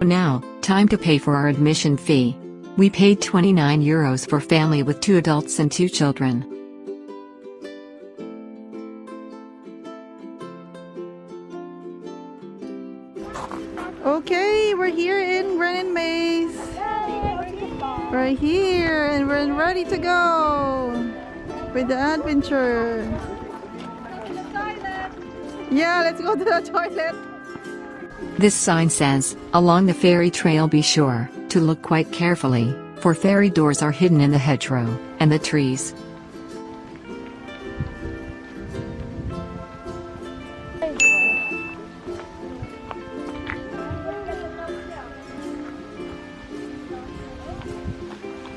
Now, time to pay for our admission fee. We paid €29 for family with 2 adults and 2 children. Okay, we're here in GREENANMAZE. Right here, and we're ready to go with the adventure. Yeah, let's go to the toilet. This sign says, along the ferry trail be sure to look quite carefully, for ferry doors are hidden in the hedgerow and the trees.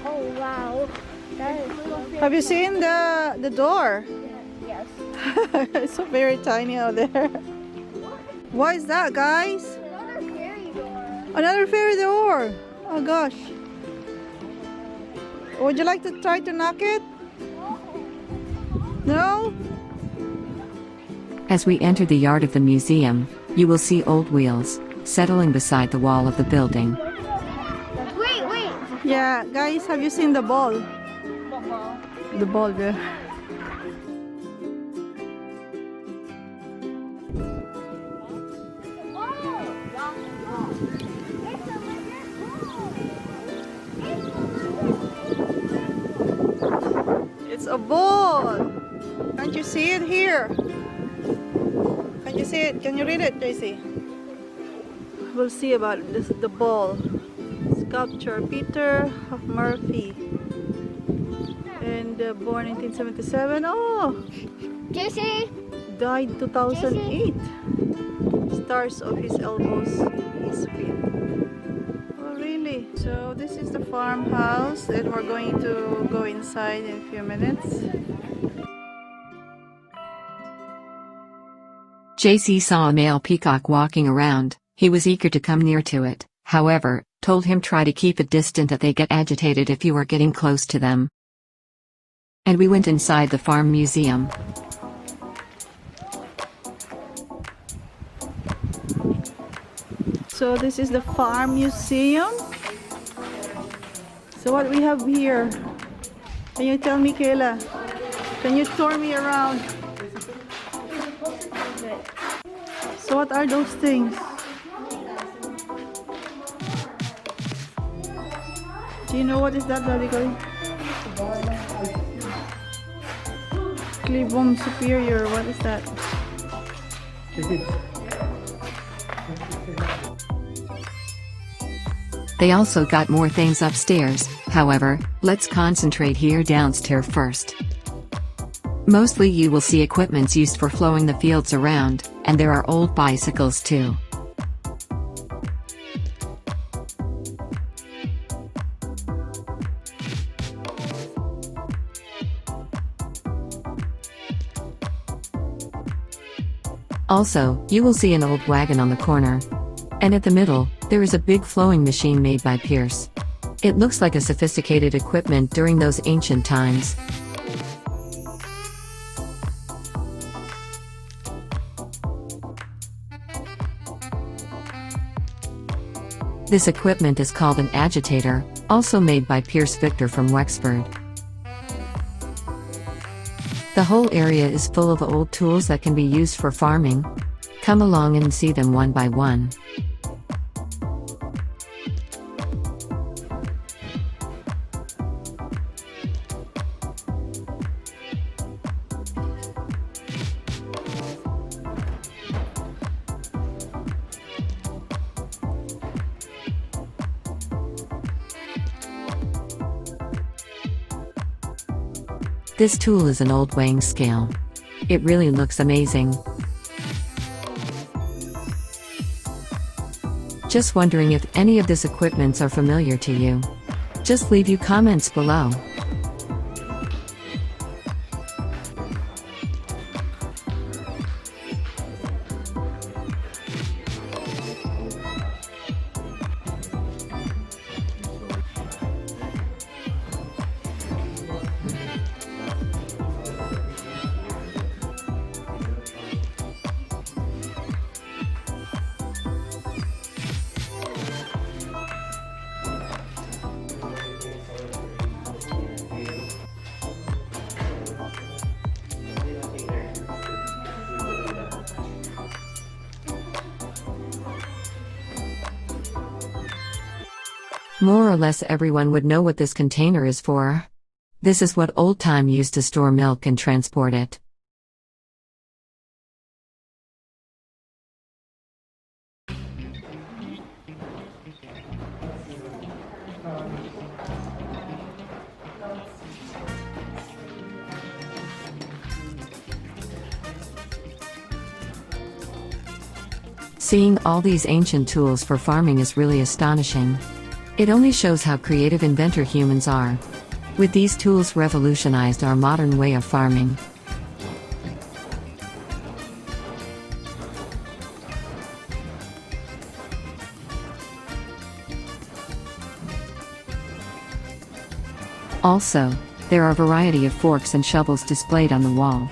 Oh wow, that is so Have you seen the door? yes. It's so very tiny out there. What is that, guys? Another fairy door. Another ferry door. Oh gosh. Would you like to try to knock it? No? As we enter the yard of the museum, you will see old wheels settling beside the wall of the building. Wait. Yeah, guys, have you seen the ball? The ball there. It's a ball. Can't you see it here? Can you see it? Can you read it, JC? We'll see about this. The ball. Sculpture Peter Murphy. And born 1977. Oh, JC. died 2008. Stars of his elbows, his feet. Oh, really? So this is the farmhouse, and we're going to go inside in a few minutes. JC saw a male peacock walking around. He was eager to come near to it, however, told him try to keep it distant that they get agitated if you are getting close to them. And we went inside the farm museum. So this is the farm museum. So what we have here? Can you tell me, Kayla? Can you tour me around? So what are those things? Do you know what is that, Daddy? Clibom Superior, what is that? They also got more things upstairs, however, let's concentrate here downstairs first. Mostly you will see equipments used for flowing the fields around, and there are old bicycles too. Also, you will see an old wagon on the corner. And at the middle, there is a big flowing machine made by Pierce. It looks like a sophisticated equipment during those ancient times. This equipment is called an agitator, also made by Pierce Victor from Wexford. The whole area is full of old tools that can be used for farming. Come along and see them one by one. This tool is an old weighing scale. It really looks amazing. Just wondering if any of these equipments are familiar to you. Just leave your comments below. More or less everyone would know what this container is for. This is what old time used to store milk and transport it. Seeing all these ancient tools for farming is really astonishing. It only shows how creative inventor humans are. With these tools revolutionized our modern way of farming. Also, there are a variety of forks and shovels displayed on the wall.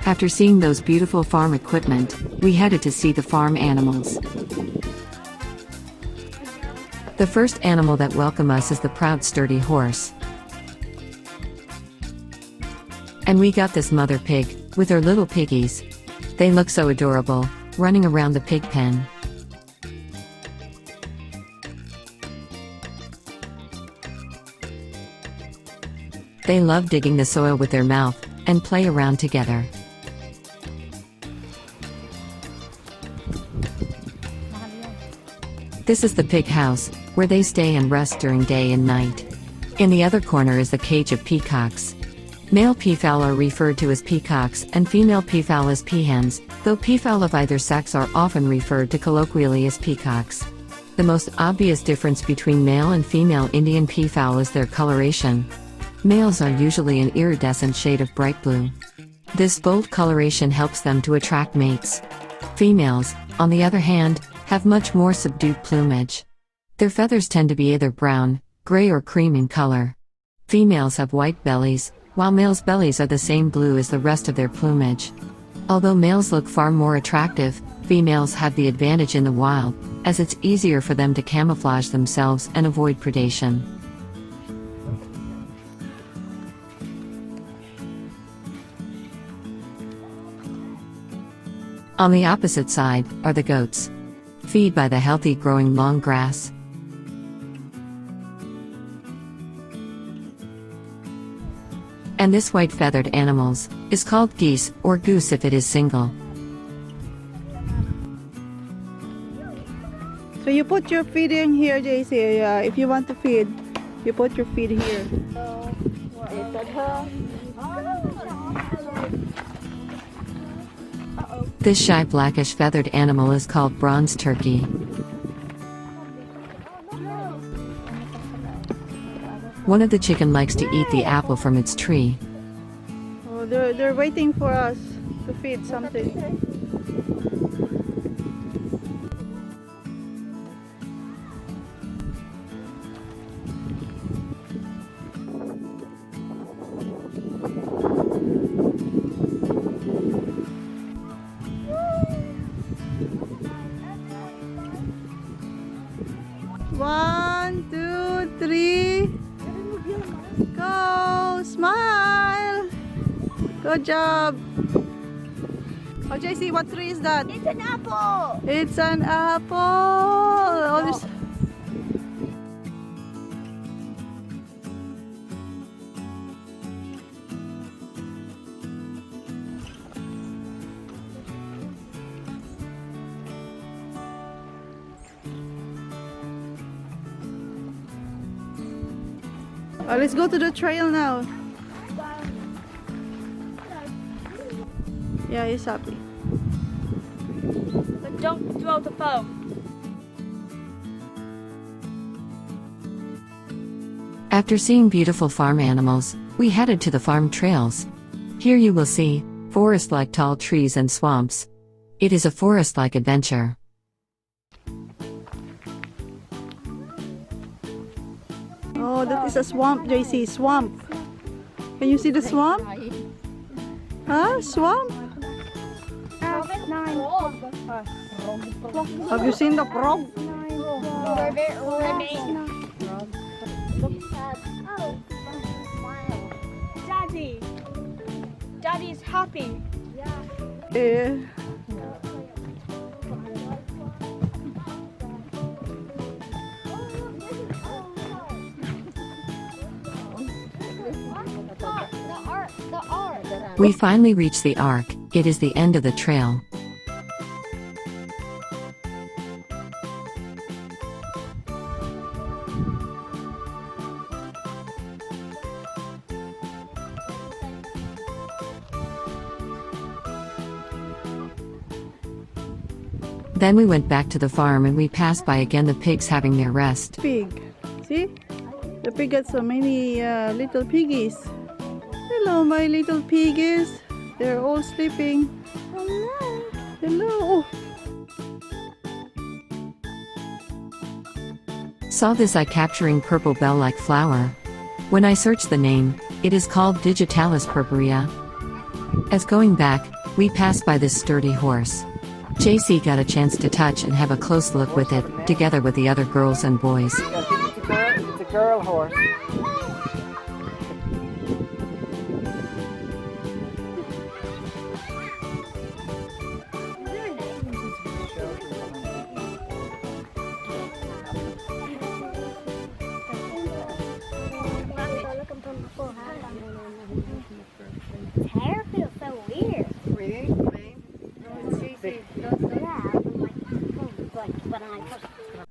After seeing those beautiful farm equipment, we headed to see the farm animals. The first animal that welcomed us is the proud sturdy horse. And we got this mother pig, with her little piggies. They look so adorable, running around the pig pen. They love digging the soil with their mouth, and play around together. This is the pig house, where they stay and rest during day and night. In the other corner is the cage of peacocks. Male peafowl are referred to as peacocks and female peafowl as peahens, though peafowl of either sex are often referred to colloquially as peacocks. The most obvious difference between male and female Indian peafowl is their coloration. Males are usually an iridescent shade of bright blue. This bold coloration helps them to attract mates. Females, on the other hand, have much more subdued plumage. Their feathers tend to be either brown, gray or cream in color. Females have white bellies, while males' bellies are the same blue as the rest of their plumage. Although males look far more attractive, females have the advantage in the wild, as it's easier for them to camouflage themselves and avoid predation. On the opposite side are the goats. Feed by the healthy growing long grass. And this white feathered animals is called geese or goose if it is single. So you put your feed in here, JC. If you want to feed, you put your feed here. This shy blackish feathered animal is called bronze turkey. One of the chicken likes to eat the apple from its tree. Oh, they're waiting for us to feed something. One, two, three. Go! Smile! Good job! Oh, JC, what tree is that? It's an apple. It's an apple! Oh, there's... let's go to the trail now. Yeah, he's happy. But don't throw the phone. After seeing beautiful farm animals, we headed to the farm trails. Here you will see forest-like tall trees and swamps. It is a forest-like adventure. Oh, that is a swamp, JC. Swamp. Can you see the swamp? Huh? Swamp? Have you seen the frog? Daddy. Daddy's happy. Yeah. We finally reached the Ark. It is the end of the trail. Then we went back to the farm and we passed by again the pigs having their rest. Pig. See? The pig got so many little piggies. Hello, my little piggies. They're all sleeping. Hello. Hello. Saw this eye-capturing purple bell-like flower. When I searched the name, it is called Digitalis purpurea. As going back, we passed by this sturdy horse. JC got a chance to touch and have a close look with it, together with the other girls and boys. It's a girl horse. Hair feels so weird. Really?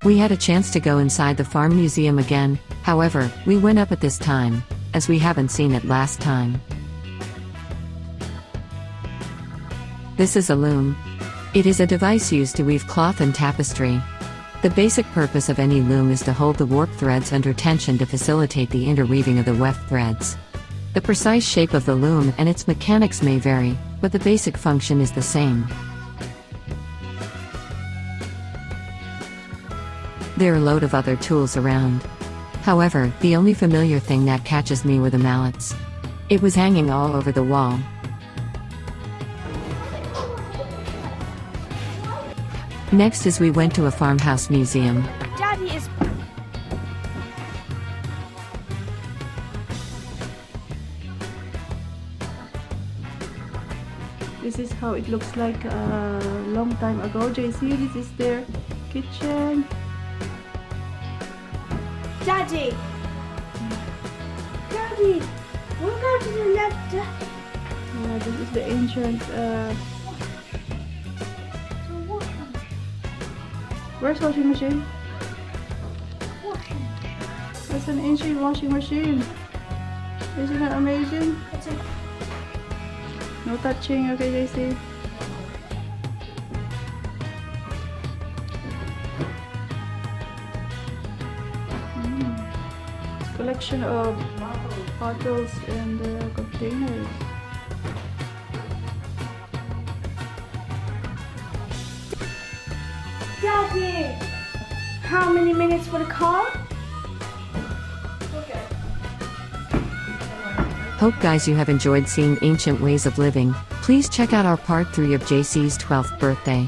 We had a chance to go inside the farm museum again, however, we went up at this time, as we haven't seen it last time. This is a loom. It is a device used to weave cloth and tapestry. The basic purpose of any loom is to hold the warp threads under tension to facilitate the interweaving of the weft threads. The precise shape of the loom and its mechanics may vary, but the basic function is the same. There are a load of other tools around. However, the only familiar thing that catches me were the mallets. It was hanging all over the wall. Next is we went to a farmhouse museum. Daddy is. This is how it looks like a long time ago. JC, this is their kitchen. Daddy. Daddy. We'll go to the left. This is the ancient. Where's washing machine? There's an ancient washing machine. Isn't that amazing? No touching, okay, JC. Collection of bottles and containers. Daddy. How many minutes for the car? Hope guys you have enjoyed seeing ancient ways of living. Please check out our part 3 of JC's 12th birthday.